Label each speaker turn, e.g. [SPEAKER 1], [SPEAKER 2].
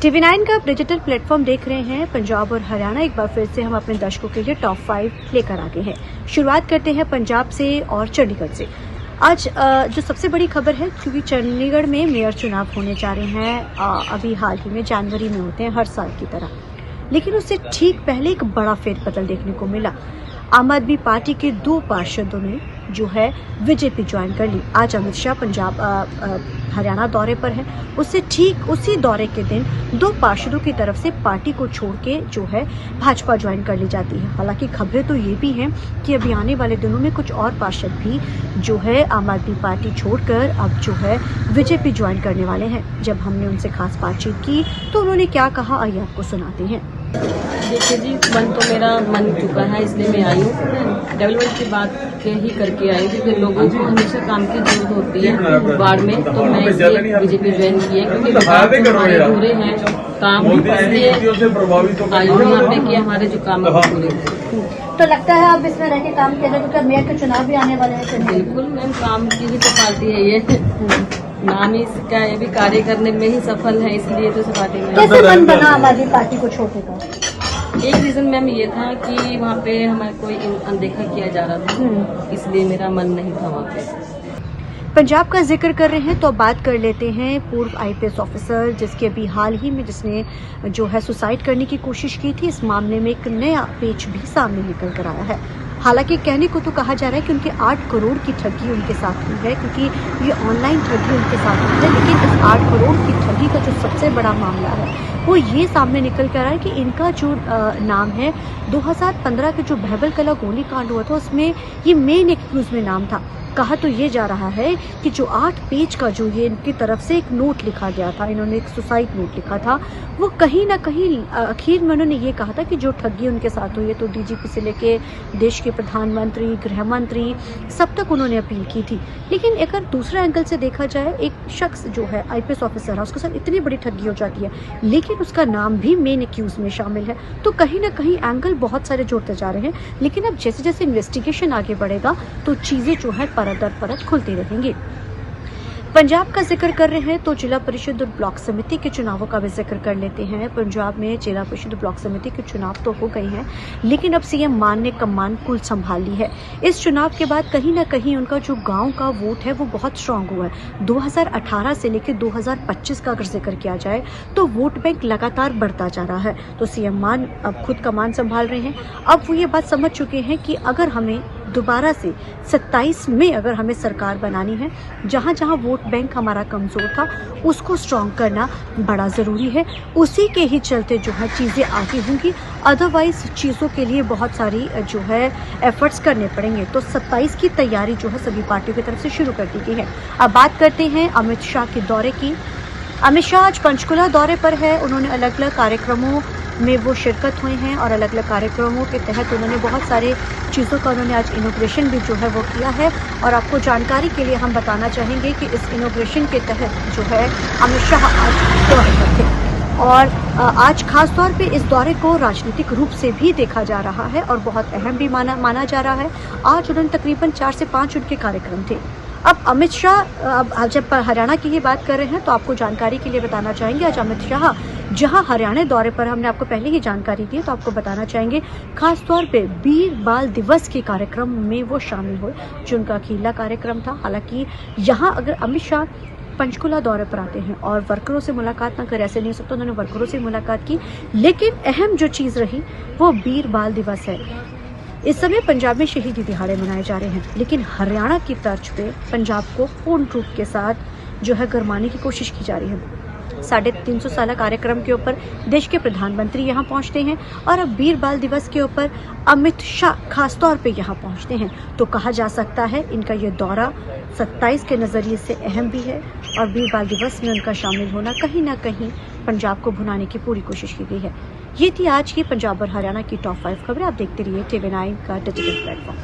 [SPEAKER 1] TV9 का digital platform देख रहे हैं। पंजाब और हरियाणा एक बार फिर से हम अपने दर्शकों के लिए टॉप 5 लेकर आ गए हैं। शुरुआत करते हैं पंजाब से और चंडीगढ़ से। आज जो सबसे बड़ी खबर है, क्योंकि चंडीगढ़ में मेयर चुनाव होने जा रहे हैं। अभी हाल ही में जनवरी में होते हैं हर साल की तरह, लेकिन उससे ठीक पहले एक बड़ा फेरबदल देखने को मिला। आम आदमी पार्टी के 2 पार्षदों ने जो है बीजेपी ज्वाइन कर ली। आज अमित शाह पंजाब हरियाणा दौरे पर है, उससे ठीक उसी दौरे के दिन 2 पार्षदों की तरफ से पार्टी को छोड़ के जो है भाजपा ज्वाइन कर ली जाती है। हालांकि खबरें तो ये भी हैं कि अभी आने वाले दिनों में कुछ और पार्षद भी जो है आम आदमी पार्टी छोड़कर अब जो है बीजेपी ज्वाइन करने वाले हैं। जब हमने उनसे खास बातचीत की तो उन्होंने क्या कहा, आइए आपको सुनाते हैं।
[SPEAKER 2] देखिए जी, मन तो मेरा मन चुका है, इसलिए मैं आई हूँ। डेवलपमेंट की बात के ही करके आई, क्योंकि लोगों को हमेशा काम की जरूरत होती है वार्ड में। तो मैं इसलिए बीजेपी ज्वाइन की है, क्योंकि हमारे अधूरे हैं काम, इसलिए आई हूँ यहाँ पे कि हमारे जो काम है पूरे।
[SPEAKER 1] तो लगता है आप इसमें रह के काम कर रहे हैं, क्योंकि मेयर के चुनाव भी आने वाले हैं।
[SPEAKER 2] बिल्कुल मैम, काम की ही तो पार्टी है ये। नाम ही इसका है भी कार्य करने में ही सफल है, इसलिए तो पार्टी में।
[SPEAKER 1] कैसे मन बना आम आदमी पार्टी को छोड़ने का?
[SPEAKER 2] एक रीजन मैम ये था कि वहाँ पे हमारे कोई अनदेखा किया जा रहा था, इसलिए मेरा मन नहीं था वहाँ पे।
[SPEAKER 1] पंजाब का जिक्र कर रहे हैं तो बात कर लेते हैं पूर्व IPS ऑफिसर, जिसके अभी हाल ही में जिसने जो है सुसाइड करने की कोशिश की थी। इस मामले में एक नया पेच भी सामने निकल कर आया है। हालांकि कहने को तो कहा जा रहा है कि उनके 8 करोड़ की ठगी उनके साथ हुई है, क्योंकि ये ऑनलाइन ठगी उनके साथ हुई है। लेकिन इस 8 करोड़ की ठगी का जो सबसे बड़ा मामला है वो ये सामने निकल कर आया है कि इनका जो नाम है 2015 के जो बहबल कला गोलीकांड हुआ था, उसमें ये मेन एक्यूज में नाम था। कहा तो ये जा रहा है कि जो 8 पेज का जो ये इनकी तरफ से एक नोट लिखा गया था, इन्होंने एक सुसाइड नोट लिखा था, वो कहीं ना कहीं आखिर में उन्होंने ये कहा था कि जो ठगी उनके साथ हुई है, तो DGP से लेके देश के प्रधानमंत्री, गृह मंत्री, सब तक उन्होंने अपील की थी। लेकिन अगर दूसरे एंगल से देखा जाए, एक शख्स जो है IPS ऑफिसर है, उसके साथ इतनी बड़ी ठगी हो जाती है, लेकिन उसका नाम भी मेन एक्यूज में शामिल है, तो कहीं ना कहीं एंगल बहुत सारे जोड़ते जा रहे हैं। लेकिन अब जैसे जैसे इन्वेस्टिगेशन आगे बढ़ेगा तो चीजें जो है परत दर परत खुलती रहेंगी। पंजाब का जिक्र कर रहे हैं तो जिला परिषद और ब्लॉक समिति के चुनावों का भी जिक्र कर लेते हैं। पंजाब में जिला परिषद और ब्लॉक समिति के चुनाव तो हो गए हैं, लेकिन अब CM मान ने कमान कुल संभाल ली है। इस चुनाव के बाद कहीं ना कहीं उनका जो गांव का वोट है वो बहुत स्ट्रांग हुआ है। 2018 से लेकर 2025 का अगर जिक्र किया जाए तो वोट बैंक लगातार बढ़ता जा रहा है। तो CM मान अब खुद कमान संभाल रहे हैं। अब वो ये बात समझ चुके हैं कि अगर हमें दोबारा से 27 में अगर हमें सरकार बनानी है, जहां जहां वोट बैंक हमारा कमजोर था उसको स्ट्रांग करना बड़ा जरूरी है। उसी के ही चलते जो है चीजें आगे होंगी, अदरवाइज चीजों के लिए बहुत सारी जो है एफर्ट्स करने पड़ेंगे। तो 27 की तैयारी जो है सभी पार्टियों की तरफ से शुरू कर दी गई है। अब बात करते हैं अमित शाह के दौरे की। अमित शाह आज पंचकुला दौरे पर है। उन्होंने अलग अलग कार्यक्रमों में वो शिरकत हुए हैं और अलग अलग कार्यक्रमों के तहत उन्होंने बहुत सारे चीज़ों का उन्होंने आज इनॉग्रेशन भी जो है वो किया है। और आपको जानकारी के लिए हम बताना चाहेंगे कि इस इनॉग्रेशन के तहत जो है अमित शाह आज दौरे पर थे, और आज खास तौर पे इस दौरे को राजनीतिक रूप से भी देखा जा रहा है और बहुत अहम भी माना जा रहा है। आज उन्होंने तकरीबन 4 से 5 उनके कार्यक्रम थे। अब अमित शाह, अब जब हरियाणा की ही बात कर रहे हैं तो आपको जानकारी के लिए बताना चाहेंगे, आज अमित शाह जहां हरियाणा दौरे पर, हमने आपको पहले ही जानकारी दी, तो आपको बताना चाहेंगे खास तौर पे वीर बाल दिवस के कार्यक्रम में वो शामिल हुए, जो उनका अकेला कार्यक्रम था। हालांकि यहाँ अगर अमित शाह पंचकुला दौरे पर आते हैं और वर्करों से मुलाकात ना कर, ऐसे नहीं हो सकता, उन्होंने वर्करों से मुलाकात की। लेकिन अहम जो चीज़ रही वो वीर बाल दिवस है। इस समय पंजाब में शहीदी दिहाड़े मनाए जा रहे हैं, लेकिन हरियाणा की तर्ज पे पंजाब को पूर्ण रूप के साथ जो है गरमाने की कोशिश की जा रही है। 350 साल कार्यक्रम के ऊपर देश के प्रधानमंत्री यहाँ पहुँचते हैं और अब वीर बाल दिवस के ऊपर अमित शाह खास तौर पे यहाँ पहुँचते हैं। तो कहा जा सकता है इनका ये दौरा 27 के नज़रिए से अहम भी है और वीर बाल दिवस में उनका शामिल होना कहीं ना कहीं पंजाब को भुनाने की पूरी कोशिश की गई है। ये थी आज की पंजाब और हरियाणा की टॉप 5 खबरें। आप देखते रहिए TV9 का डिजिटल प्लेटफॉर्म।